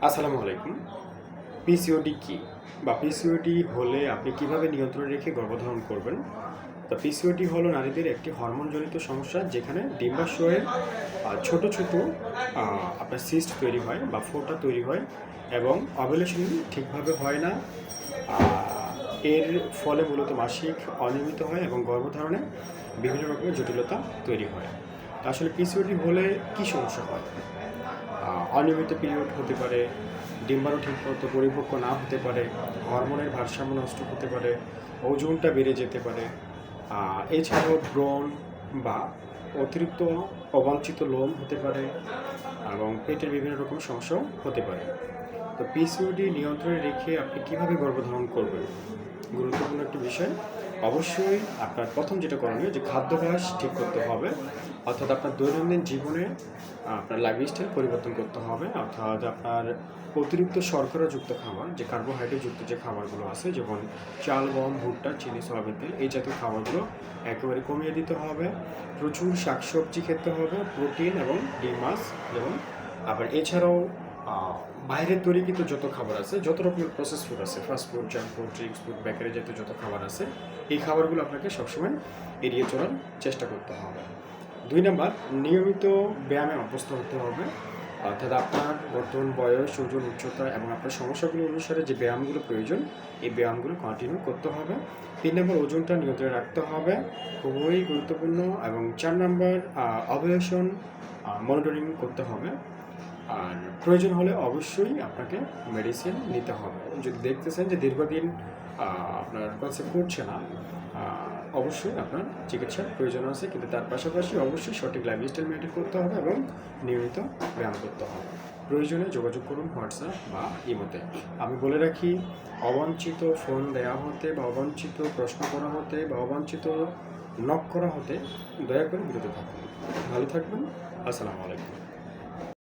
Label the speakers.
Speaker 1: আসসালামু আলাইকুম। পিসিওডি কি? বা পিসিওডি হলে আপনি কিভাবে নিয়ন্ত্রণে রেখে গর্ভধারণ করবেন? তো পিসিওডি হলো নারীদের একটি হরমোনজনিত সমস্যা যেখানে ডিম্বাশয়ের ছোট, ছোট আপনার সিস্ট তৈরি হয় বা ফোঁটা তৈরি হয় এবং ওভ্যুলেশন ঠিকভাবে হয় না। আ এর ফলে মূলত মাসিক অনিয়মিত হয় এবং গর্ভধারণে বিভিন্ন রকমের জটিলতা তৈরি হয়। তো আসলে পিসিওডি হলে কী সমস্যা হয়? অনিয়মিত পিরিয়ড হতে পারে, ডিম্বাণু ঠিকমতো পরিপক্ক না হতে পারে, হরমোনের ভারসাম্য নষ্ট হতে পারে, ওজনটা বেড়ে যেতে পারে। এছাড়াও ব্রণ বা অতিরিক্ত অবাঞ্ছিত লোম হতে পারে এবং পেটের বিভিন্ন রকম সমস্যাও হতে পারে। তো পিসিওডি নিয়ন্ত্রণে রেখে আপনি কীভাবে গর্ভধারণ করবেন? গুরুত্বপূর্ণ একটি বিষয়। অবশ্যই আপনার প্রথম যেটা করণীয় যে খাদ্যাভ্যাস ঠিক করতে হবে। অর্থাৎ আপনার দৈনন্দিন জীবনে আপনার লাইফস্টাইল পরিবর্তন করতে হবে। অর্থাৎ আপনার অতিরিক্ত শর্করাযুক্ত খাবার, যে কার্বোহাইড্রেটযুক্ত যে খাবারগুলো আছে যেমন চাল, গম, ভুট্টা, চিনি, সয়াবিন তেল এই জাতীয় খাবারগুলো একেবারে কমিয়ে দিতে হবে। প্রচুর শাকসবজি খেতে হবে, প্রোটিন এবং ডিম, মাছ যেমন। আবার এছাড়াও আ বাইরের তৈরিকৃত যত খাবার আছে, যত রকমের প্রসেস ফুড আছে, fast food, junk food, drinks food, bakery জাতীয় যত খাবার আছে, এই খাবারগুলো আপনাকে সবসময় এড়িয়ে চলার চেষ্টা করতে হবে। ২ নাম্বার, নিয়মিত ব্যায়ামে অভ্যস্ত হতে হবে। অর্থাৎ আপনার বর্তমান বয়স, ওজন, উচ্চতা এবং আপনার সমস্যাগুলো অনুসারে যে ব্যায়ামগুলো প্রয়োজন, এই ব্যায়ামগুলো কন্টিনিউ করতে হবে। ৩ নাম্বার, ওজনটা নিয়ন্ত্রণে রাখতে হবে, খুবই গুরুত্বপূর্ণ। এবং ৪ নাম্বার, ওভ্যুলেশন মনিটরিং করতে হবে। আর প্রয়োজন হলে অবশ্যই আপনাকে মেডিসিন নিতে হবে। যদি দেখতেছেন যে দীর্ঘদিন আপনার কনসেপ্ট ঘটছে না, অবশ্যই আপনার চিকিৎসার প্রয়োজন আছে। কিন্তু তার পাশাপাশি অবশ্যই সঠিক লাইফস্টাইল মেনটেন করতে হবে এবং নিয়মিত ব্যায়াম করতে হবে। প্রয়োজনে যোগাযোগ করুন হোয়াটসঅ্যাপ বা ইমোতে। আমি বলে রাখি, অবাঞ্ছিত ফোন দেওয়া হতে বা অবাঞ্ছিত প্রশ্ন করা হতে বা অবাঞ্ছিত নক করা হতে দয়া করে বিরত থাকুন। ভালো থাকবেন। আসসালামু আলাইকুম।